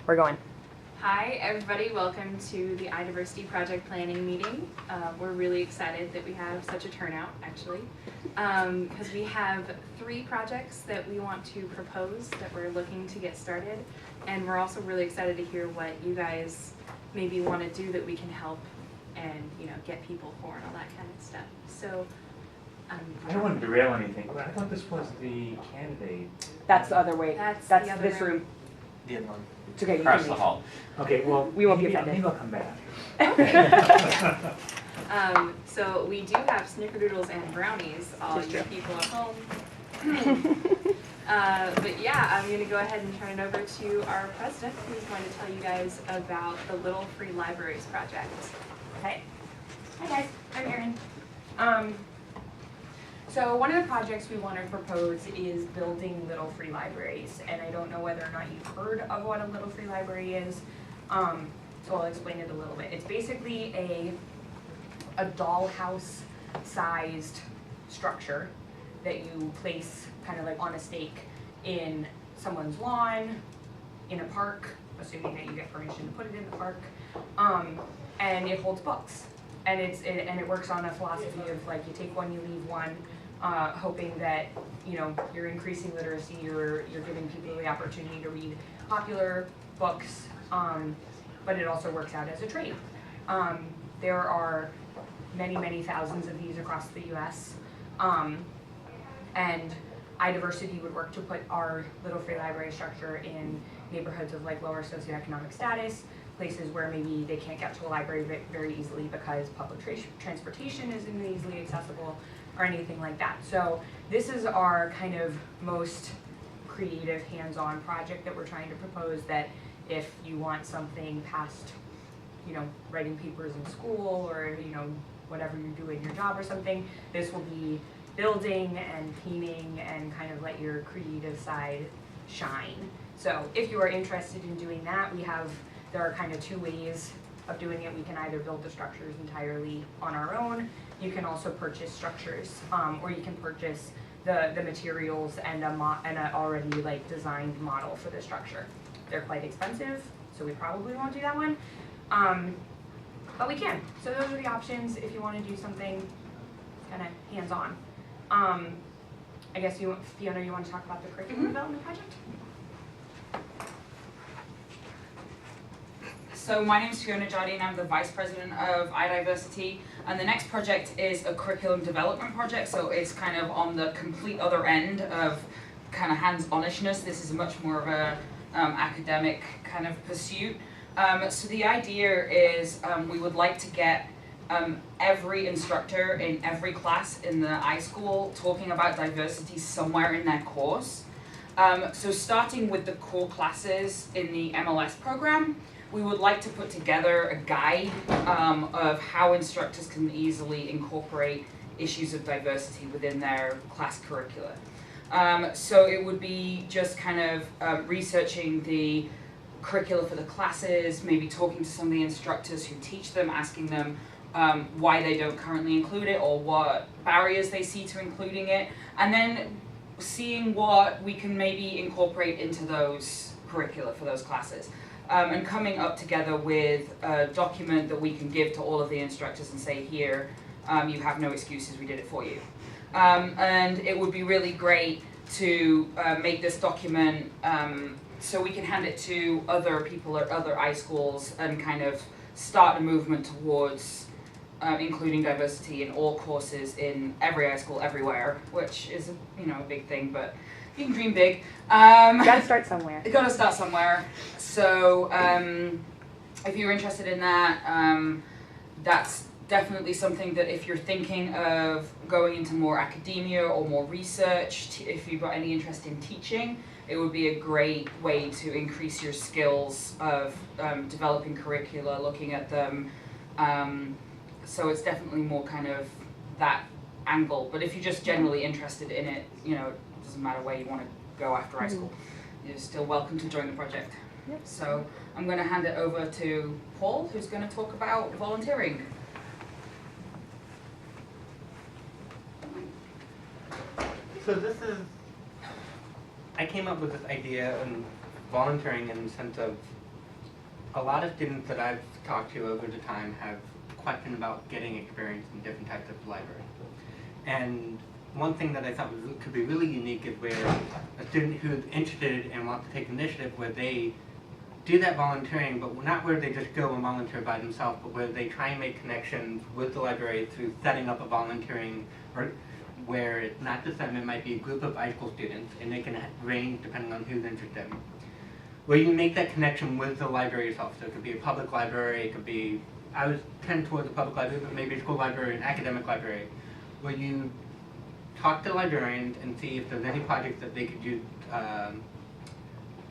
We're going. Hi everybody, welcome to the iDiversity project planning meeting. We're really excited that we have such a turnout actually, because we have 3 projects that we want to propose that we're looking to get started, and we're also really excited to hear what you guys maybe want to do that we can help and get people for and all that kind of stuff. So I don't want to derail anything, but I thought this was the candidate. That's the other way. That's That's the other this room. room. The other one. It's okay. You Across can the leave. hall. Okay, well, We won't be maybe, offended. maybe I'll come back. So we do have snickerdoodles and brownies, all Just you true. people at home. But yeah, I'm going to go ahead and turn it over to our president, who's going to tell you guys about the Little Free Libraries project. Okay. Hi guys, I'm Erin. So one of the projects we want to propose is building little free libraries, and I don't know whether or not you've heard of what a little free library is. So I'll explain it a little bit. It's basically a dollhouse sized structure that you place kind of like on a stake in someone's lawn, in a park, assuming that you get permission to put it in the park, and it holds books. And it works on a philosophy of like you take one, you leave one, hoping that you're increasing literacy, you're giving people the opportunity to read popular books, but it also works out as a trade. There are many thousands of these across the U.S. And iDiversity would work to put our little free library structure in neighborhoods of like lower socioeconomic status, places where maybe they can't get to a library very easily because public transportation isn't easily accessible or anything like that. So this is our kind of most creative hands-on project that we're trying to propose, that if you want something past, writing papers in school or, whatever you do in your job or something, this will be building and painting and kind of let your creative side shine. So if you are interested in doing that, there are kind of 2 ways of doing it. We can either build the structures entirely on our own. You can also purchase structures, or you can purchase the materials and a already like designed model for the structure. They're quite expensive, so we probably won't do that one. But we can. So those are the options if you want to do something kind of hands-on. I guess Fiona, you want to talk about the curriculum development project? So my name is Fiona Jardine, I'm the Vice President of iDiversity, and the next project is a curriculum development project, so it's kind of on the complete other end of kind of hands-onishness. This is much more of a academic kind of pursuit. So the idea is we would like to get every instructor in every class in the iSchool talking about diversity somewhere in their course. So starting with the core classes in the MLS program, we would like to put together a guide of how instructors can easily incorporate issues of diversity within their class curricula. So it would be just kind of researching the curricula for the classes, maybe talking to some of the instructors who teach them, asking them why they don't currently include it or what barriers they see to including it, and then seeing what we can maybe incorporate into those curricula for those classes. And coming up together with a document that we can give to all of the instructors and say, here, you have no excuses, we did it for you. And it would be really great to make this document so we can hand it to other people at other iSchools and kind of start a movement towards including diversity in all courses in every iSchool everywhere, which is a big thing, but you can dream big. Gotta start somewhere. You gotta start somewhere. So if you're interested in that, that's definitely something that if you're thinking of going into more academia or more research, if you've got any interest in teaching, it would be a great way to increase your skills of developing curricula, looking at them. So it's definitely more kind of that angle. But if you're just generally interested in it, it doesn't matter where you want to go after high school. You're still welcome to join the project. Yep. So I'm going to hand it over to Paul, who's going to talk about volunteering. So I came up with this idea and volunteering in the sense of a lot of students that I've talked to over the time have questioned about getting experience in different types of library. And one thing that I thought could be really unique is where a student who's interested and wants to take initiative, where they do that volunteering, but not where they just go and volunteer by themselves, but where they try and make connections with the library through setting up a volunteering, or where it's not just them, it might be a group of iSchool students, and they can range depending on who's interested. Where you make that connection with the library itself. So it could be a public library, it could be, I was tend towards a public library, but maybe a school library, an academic library, where you talk to librarians and see if there's any projects that they could use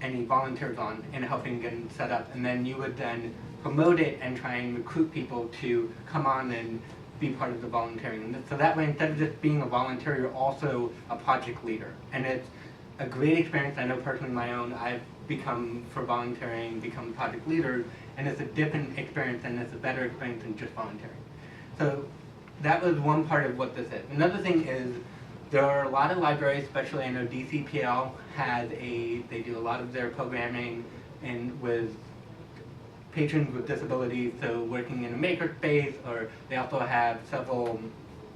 any volunteers on in helping get them set up, and then you would then promote it and try and recruit people to come on and be part of the volunteering. And so that way, instead of just being a volunteer, you're also a project leader. And it's a great experience. I know personally my own, I've become, for volunteering, become a project leader, and it's a different experience and it's a better experience than just volunteering. So that was one part of what this is. Another thing is, there are a lot of libraries, especially I know DCPL has they do a lot of their programming and with patrons with disabilities, so working in a makerspace, or they also have several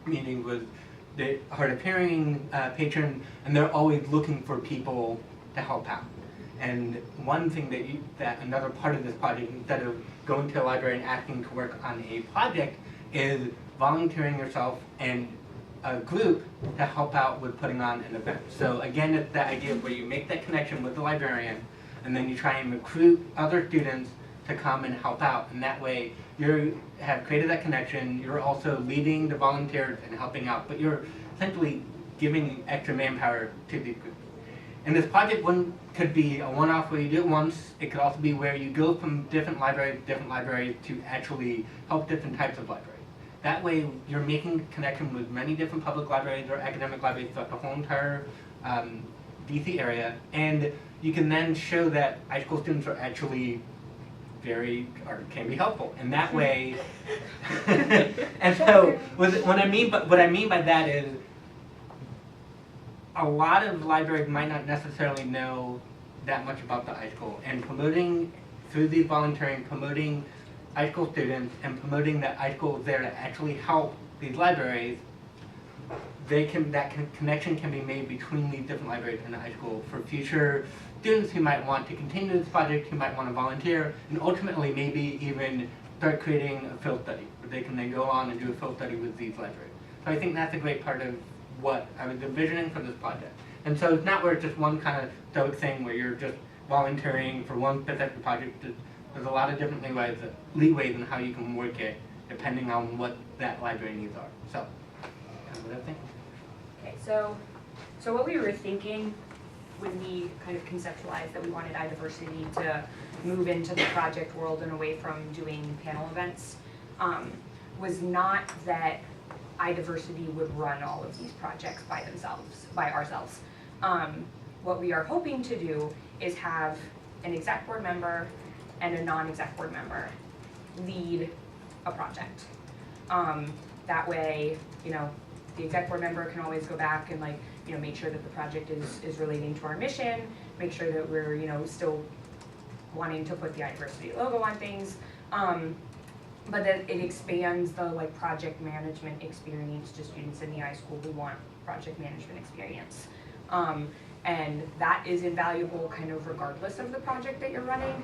meetings with the hard of hearing patrons, and they're always looking for people to help out. And one thing that another part of this project, instead of going to a library and asking to work on a project, is volunteering yourself and a group to help out with putting on an event. So again, it's that idea where you make that connection with the librarian, and then you try and recruit other students to come and help out. And that way, you have created that connection. You're also leading the volunteers and helping out, but you're essentially giving extra manpower to these groups. And this project could be a one-off where you do it once. It could also be where you go from different libraries to actually help different types of libraries. That way, you're making connection with many different public libraries or academic libraries throughout the whole entire DC area, and you can then show that iSchool students are actually can be helpful. And that way, and so what I mean by that is, a lot of libraries might not necessarily know that much about the iSchool, and promoting through these volunteering, promoting iSchool students and promoting that iSchool is there to actually help these libraries, that connection can be made between these different libraries and the iSchool for future students who might want to continue this project, who might want to volunteer, and ultimately maybe even start creating a field study, where they can then go on and do a field study with these libraries. So I think that's a great part of what I was envisioning for this project. And so it's not where it's just one kind of stoic thing where you're just volunteering for one specific project. There's a lot of different leeways in how you can work it, depending on what that library needs are. So, what I think. Okay, so what we were thinking when we kind of conceptualized that we wanted iDiversity to move into the project world and away from doing panel events was not that iDiversity would run all of these projects by ourselves. What we are hoping to do is have an exec board member and a non-exec board member lead a project. That way, the exec board member can always go back and make sure that the project is relating to our mission, make sure that we're, still wanting to put the iDiversity logo on things, but that it expands the project management experience to students in the iSchool who want project management experience. And that is invaluable kind of regardless of the project that you're running.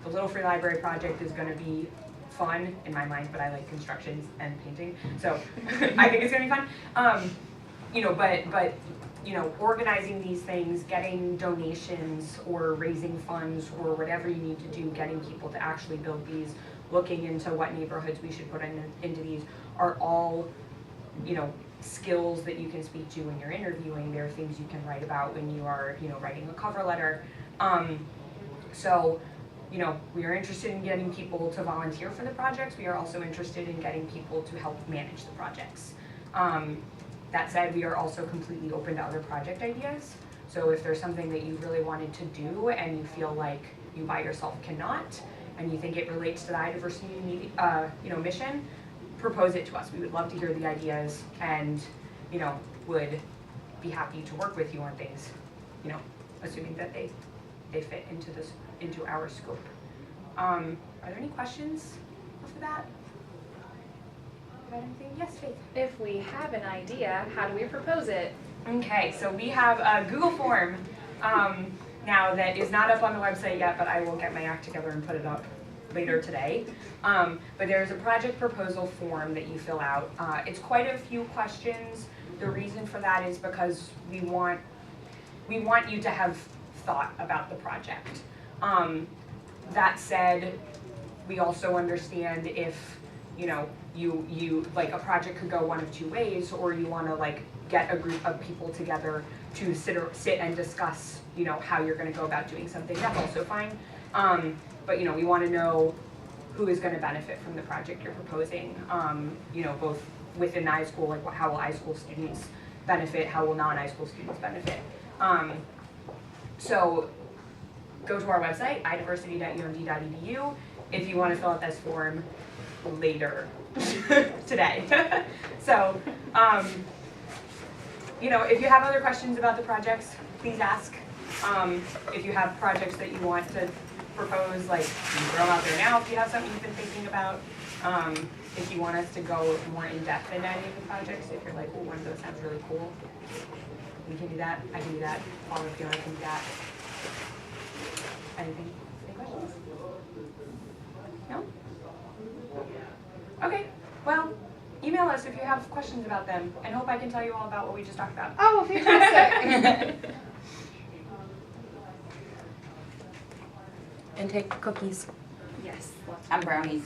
The Little Free Library project is going to be fun in my mind, but I like constructions and painting, so I think it's going to be fun. But organizing these things, getting donations or raising funds or whatever you need to do, getting people to actually build these, looking into what neighborhoods we should put into these are all, skills that you can speak to when you're interviewing. There are things you can write about when you are, writing a cover letter. So, we are interested in getting people to volunteer for the projects. We are also interested in getting people to help manage the projects. That said, we are also completely open to other project ideas. So if there's something that you really wanted to do and you feel like you by yourself cannot, and you think it relates to the iDiversity mission, propose it to us. We would love to hear the ideas, and would be happy to work with you on things, assuming that they fit into our scope. Are there any questions after that? About anything? Yes, Faith. If we have an idea, how do we propose it? Okay, so we have a Google form now that is not up on the website yet, but I will get my act together and put it up later today. But there's a project proposal form that you fill out. It's quite a few questions. The reason for that is because we want you to have thought about the project. That said, we also understand if, you know, you like a project could go one of two ways, or you want to like get a group of people together to sit and discuss, you know, how you're going to go about doing something. That's also fine. But you know, we want to know who is going to benefit from the project you're proposing. You know, both within iSchool, like how will iSchool students benefit, how will non-iSchool students benefit. So go to our website, iDiversity.umd.edu, if you want to fill out this form later today. So, you know, if you have other questions about the projects, please ask. If you have projects that you want to propose, like, you can throw them out there now if you have something you've been thinking about. If you want us to go more in depth in any of the projects, if you're like, oh, one of those sounds really cool, we can do that. I can do that. Paul and Fiona can do that. Anything? Any questions? No? Okay. Well, email us if you have questions about them, and hope I can tell you all about what we just talked about. Oh, fantastic. And take cookies. Yes. And brownies.